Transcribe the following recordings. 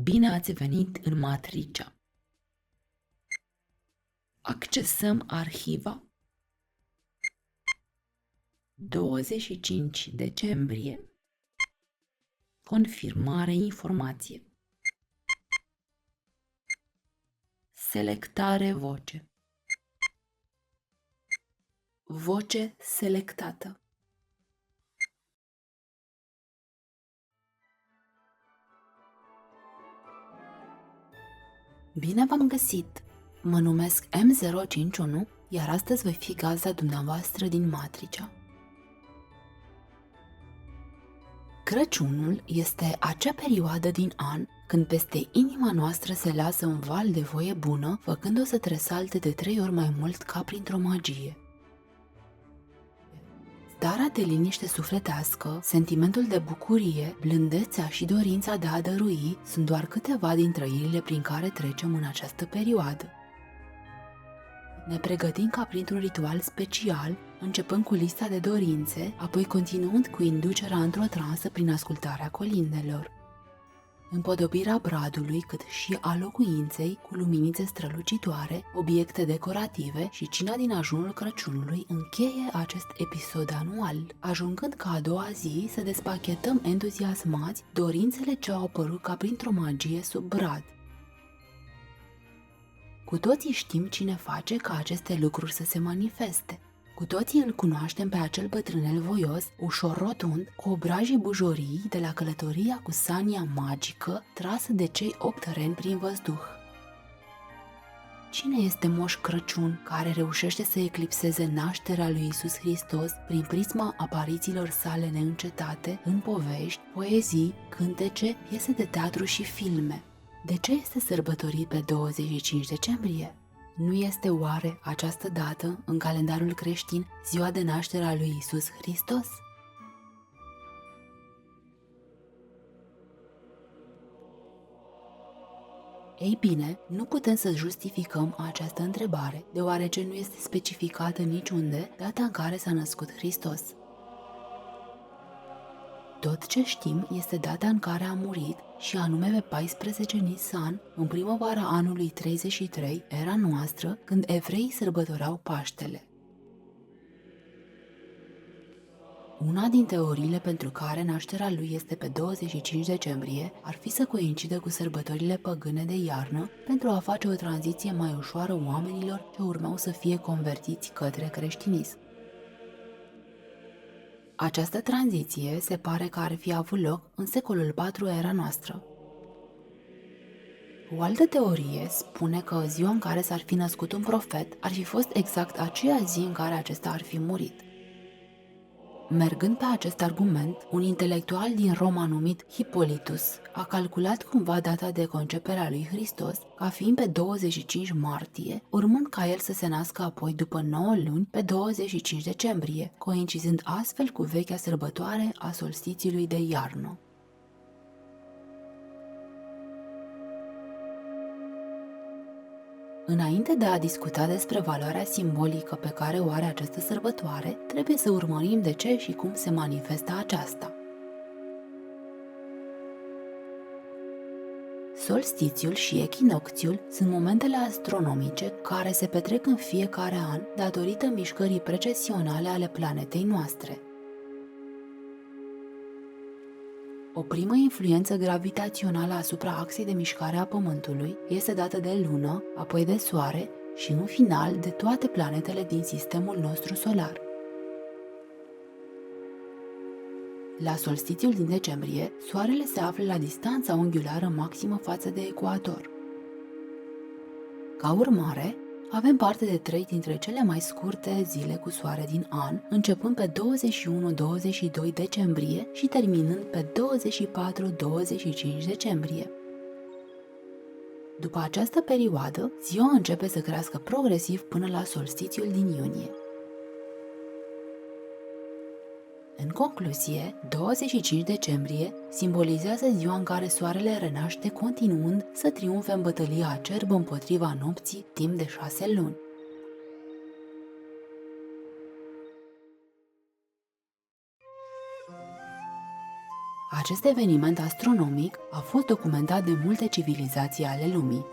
Bine ați venit în Matricea! Accesăm arhiva. 25 decembrie. Confirmare informație. Selectare voce. Voce selectată. Bine v-am găsit! Mă numesc M051, iar astăzi voi fi gazda dumneavoastră din Matricea. Crăciunul este acea perioadă din an când peste inima noastră se lasă un val de voie bună, făcând-o să tresalte de 3 ori mai mult ca printr-o magie. Starea de liniște sufletească, sentimentul de bucurie, blândețea și dorința de a dărui sunt doar câteva din trăirile prin care trecem în această perioadă. Ne pregătim ca printr-un ritual special, începând cu lista de dorințe, apoi continuând cu inducerea într-o transă prin ascultarea colindelor. Împodobirea bradului, cât și a locuinței, cu luminițe strălucitoare, obiecte decorative și cina din ajunul Crăciunului încheie acest episod anual, ajungând ca a doua zi să despachetăm entuziasmați dorințele ce au apărut ca printr-o magie sub brad. Cu toții știm cine face ca aceste lucruri să se manifeste. Cu toții îl cunoaștem pe acel bătrânel voios, ușor rotund, cu obrajii bujorii de la călătoria cu sania magică trasă de cei 8 reni prin văzduh. Cine este Moș Crăciun care reușește să eclipseze nașterea lui Iisus Hristos prin prisma aparițiilor sale neîncetate în povești, poezii, cântece, piese de teatru și filme? De ce este sărbătorit pe 25 decembrie? Nu este oare această dată, în calendarul creștin, ziua de naștere a lui Iisus Hristos? Ei bine, nu putem să justificăm această întrebare, deoarece nu este specificată niciunde data în care s-a născut Hristos. Tot ce știm este data în care a murit și anume pe 14 Nisan, în primăvara anului 33, era noastră, când evreii sărbătoreau Paștele. Una din teoriile pentru care nașterea lui este pe 25 decembrie ar fi să coincidă cu sărbătorile păgâne de iarnă pentru a face o tranziție mai ușoară oamenilor ce urmau să fie convertiți către creștinism. Această tranziție se pare că ar fi avut loc în secolul IV era noastră. O altă teorie spune că ziua în care s-ar fi născut un profet ar fi fost exact aceea zi în care acesta ar fi murit. Mergând pe acest argument, un intelectual din Roma numit Hippolytus a calculat cumva data de concepere a lui Hristos ca fiind pe 25 martie, urmând ca el să se nască apoi după 9 luni pe 25 decembrie, coincidând astfel cu vechea sărbătoare a solstițiului de iarnă. Înainte de a discuta despre valoarea simbolică pe care o are această sărbătoare, trebuie să urmărim de ce și cum se manifestă aceasta. Solstițiul și echinocțiul sunt momentele astronomice care se petrec în fiecare an datorită mișcării precesionale ale planetei noastre. O primă influență gravitațională asupra axei de mișcare a Pământului este dată de Lună, apoi de Soare și, în final, de toate planetele din sistemul nostru solar. La solstițiul din decembrie, Soarele se află la distanța unghiulară maximă față de ecuator. Ca urmare, avem parte de 3 dintre cele mai scurte zile cu soare din an, începând pe 21-22 decembrie și terminând pe 24-25 decembrie. După această perioadă, ziua începe să crească progresiv până la solstițiul din iunie. În concluzie, 25 decembrie simbolizează ziua în care soarele renaște continuând să triumfe în bătălia acerbă împotriva nopții timp de 6 luni. Acest eveniment astronomic a fost documentat de multe civilizații ale lumii.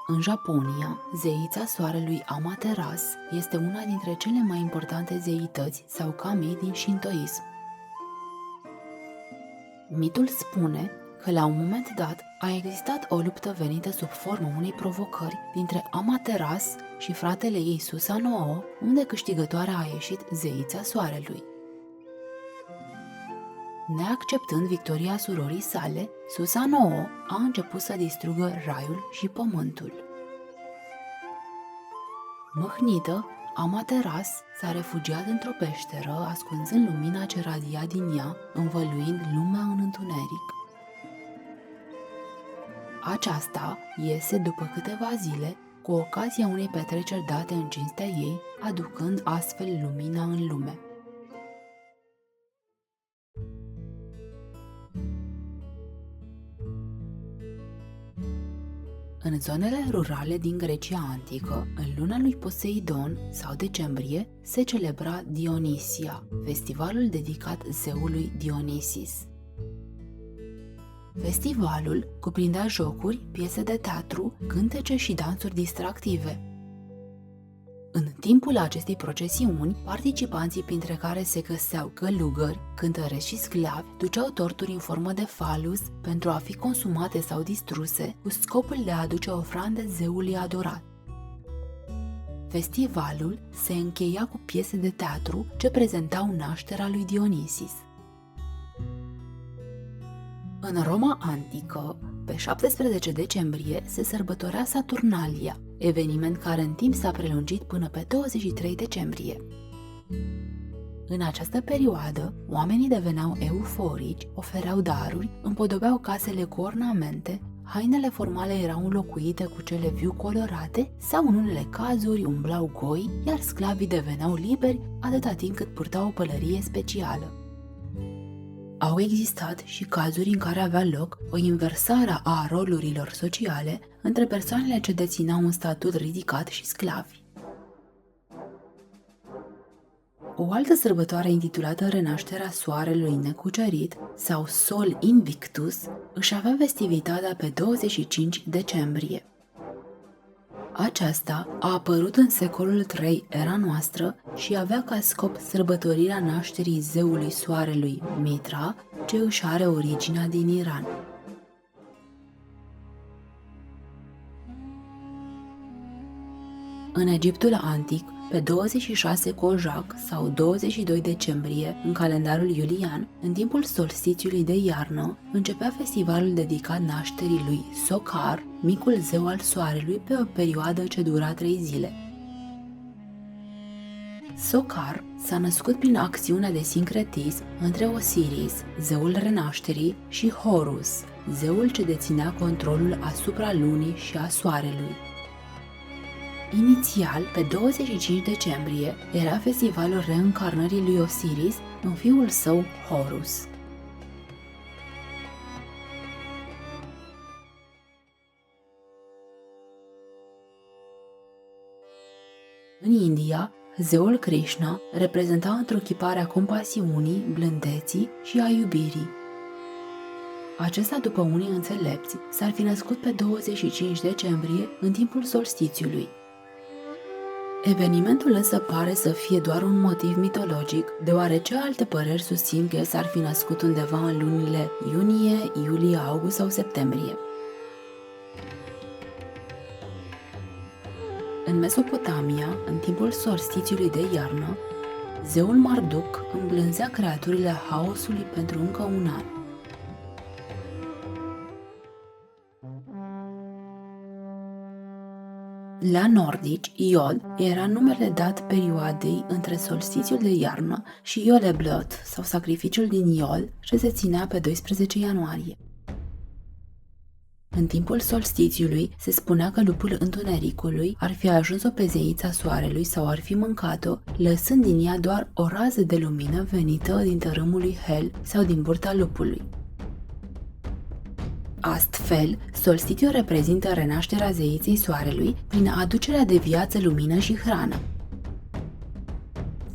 În Japonia, zeița soarelui Amaterasu este una dintre cele mai importante zeități sau kami din Shintoism. Mitul spune că la un moment dat a existat o luptă venită sub formă unei provocări dintre Amaterasu și fratele ei Susanoo, unde câștigătoarea a ieșit zeița soarelui. Neacceptând victoria surorii sale, Susanoo a început să distrugă raiul și pământul. Mâhnită, Amaterasu s-a refugiat într-o peșteră, ascunzând lumina ce radia din ea, învăluind lumea în întuneric. Aceasta iese după câteva zile, cu ocazia unei petreceri date în cinstea ei, aducând astfel lumina în lume. În zonele rurale din Grecia antică, în luna lui Poseidon sau decembrie, se celebra Dionisia, festivalul dedicat zeului Dionisis. Festivalul cuprindea jocuri, piese de teatru, cântece și dansuri distractive. În timpul acestei procesiuni, participanții, printre care se găseau călugări, cântăreți și sclavi, duceau torturi în formă de falus pentru a fi consumate sau distruse, cu scopul de a aduce ofrande zeului adorat. Festivalul se încheia cu piese de teatru ce prezentau nașterea lui Dionisis. În Roma antică, pe 17 decembrie se sărbătorea Saturnalia, eveniment care în timp s-a prelungit până pe 23 decembrie. În această perioadă, oamenii deveneau euforici, ofereau daruri, împodobeau casele cu ornamente, hainele formale erau înlocuite cu cele viu colorate sau în unele cazuri umblau goi, iar sclavii deveneau liberi atâta timp cât purtau o pălărie specială. Au existat și cazuri în care avea loc o inversare a rolurilor sociale între persoanele ce dețineau un statut ridicat și sclavi. O altă sărbătoare intitulată Renașterea Soarelui Necucerit sau Sol Invictus își avea festivitatea pe 25 decembrie. Aceasta a apărut în secolul III era noastră și avea ca scop sărbătorirea nașterii zeului soarelui Mitra, ce își are originea din Iran. În Egiptul antic, pe 26 Cojac sau 22 decembrie, în calendarul iulian, în timpul solstițiului de iarnă, începea festivalul dedicat nașterii lui Sokar, micul zeu al soarelui, pe o perioadă ce dura 3 zile. Sokar s-a născut prin acțiunea de sincretism între Osiris, zeul renașterii, și Horus, zeul ce deținea controlul asupra lunii și a soarelui. Inițial, pe 25 decembrie, era festivalul reîncarnării lui Osiris în fiul său Horus. În India, zeul Krishna reprezenta întruchiparea compasiunii, blândeții și a iubirii. Acesta, după unii înțelepți, s-ar fi născut pe 25 decembrie în timpul solstițiului. Evenimentul însă pare să fie doar un motiv mitologic, deoarece alte păreri susțin că el s-ar fi născut undeva în lunile iunie, iulie, august sau septembrie. În Mesopotamia, în timpul solstițiului de iarnă, zeul Marduk îmblânzea creaturile haosului pentru încă un an. La nordici, Iol era numele dat perioadei între solstițiul de iarnă și Joleblot, sau sacrificiul din Iol, ce se ținea pe 12 ianuarie. În timpul solstițiului se spunea că lupul întunericului ar fi ajuns-o pe zeița soarelui sau ar fi mâncat-o, lăsând din ea doar o rază de lumină venită din tărâmul lui Hel sau din burta lupului. Astfel, solstițiul reprezintă renașterea zeiței soarelui prin aducerea de viață, lumină și hrană.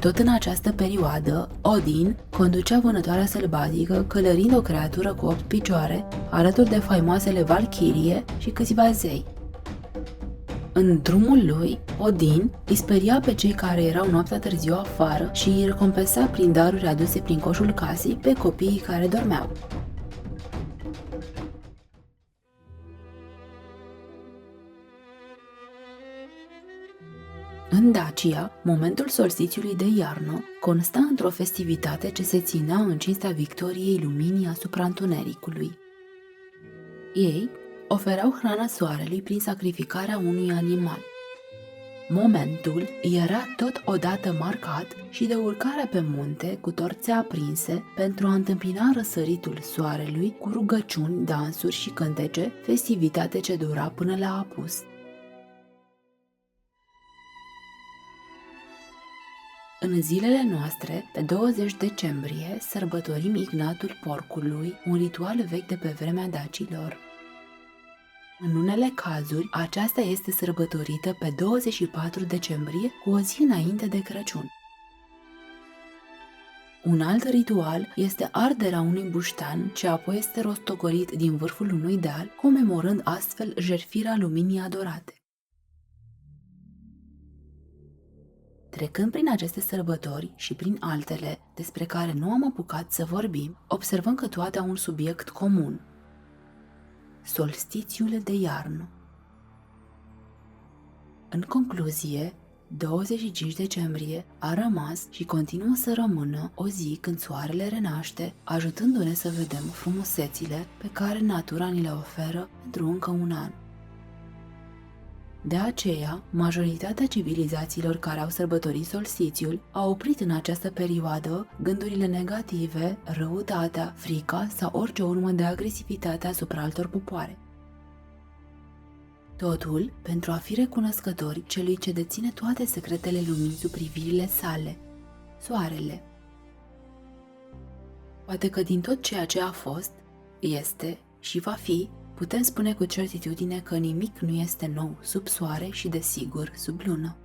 Tot în această perioadă, Odin conducea vânătoarea sălbatică, călărind o creatură cu 8 picioare, alături de faimoasele Valchirie și câțiva zei. În drumul lui, Odin îi speria pe cei care erau noaptea târziu afară și îi recompensa prin daruri aduse prin coșul casei pe copiii care dormeau. În Dacia, momentul solstițiului de iarnă consta într-o festivitate ce se ținea în cinstea victoriei luminii asupra întunericului. Ei ofereau hrana soarelui prin sacrificarea unui animal. Momentul era totodată marcat și de urcarea pe munte cu torțe aprinse pentru a întâmpina răsăritul soarelui cu rugăciuni, dansuri și cântece, festivitate ce dura până la apus. În zilele noastre, pe 20 decembrie, sărbătorim Ignatul Porcului, un ritual vechi de pe vremea dacilor. În unele cazuri, aceasta este sărbătorită pe 24 decembrie, cu o zi înainte de Crăciun. Un alt ritual este arderea unui buștean, ce apoi este rostogolit din vârful unui deal, comemorând astfel jertfirea luminii adorate. Trecând prin aceste sărbători și prin altele despre care nu am apucat să vorbim, observăm că toate au un subiect comun: solstițiul de iarnă. În concluzie, 25 decembrie a rămas și continuă să rămână o zi când soarele renaște, ajutându-ne să vedem frumusețile pe care natura ni le oferă pentru încă un an. De aceea, majoritatea civilizațiilor care au sărbătorit solstițiul au oprit în această perioadă gândurile negative, răutatea, frica sau orice urmă de agresivitate asupra altor popoare. Totul pentru a fi recunoscători celui ce deține toate secretele lumii sub privirile sale, soarele. Poate că din tot ceea ce a fost, este și va fi, putem spune cu certitudine că nimic nu este nou sub soare și, desigur, sub lună.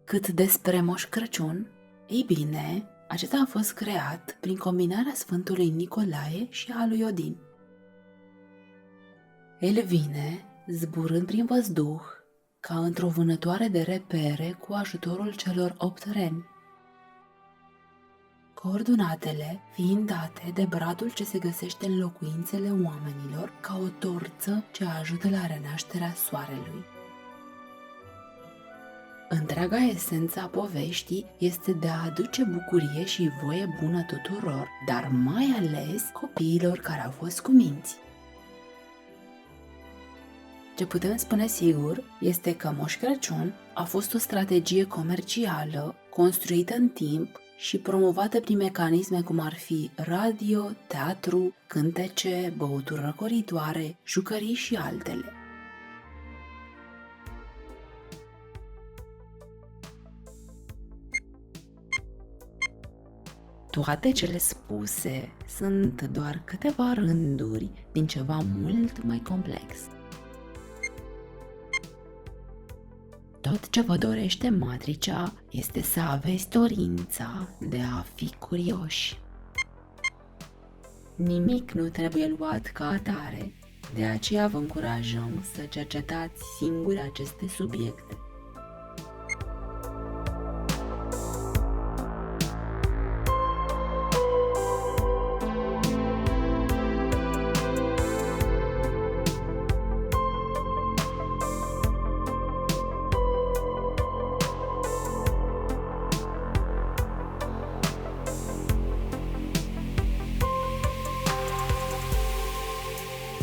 Cât despre Moș Crăciun, ei bine, acesta a fost creat prin combinarea Sfântului Nicolae și a lui Odin. El vine, zburând prin văzduh, ca într-o vânătoare de repere cu ajutorul celor 8 reni. Coordonatele fiind date de bradul ce se găsește în locuințele oamenilor ca o torță ce ajută la renașterea soarelui. Întreaga esență a poveștii este de a aduce bucurie și voie bună tuturor, dar mai ales copiilor care au fost cuminți. Ce putem spune sigur este că Moș Crăciun a fost o strategie comercială construită în timp și promovată prin mecanisme cum ar fi radio, teatru, cântece, băuturi răcoritoare, jucării și altele. Toate cele spuse sunt doar câteva rânduri din ceva mult mai complex. Tot ce vă dorește matricea este să aveți dorința de a fi curioși. Nimic nu trebuie luat ca atare, de aceea vă încurajăm să cercetați singuri aceste subiecte.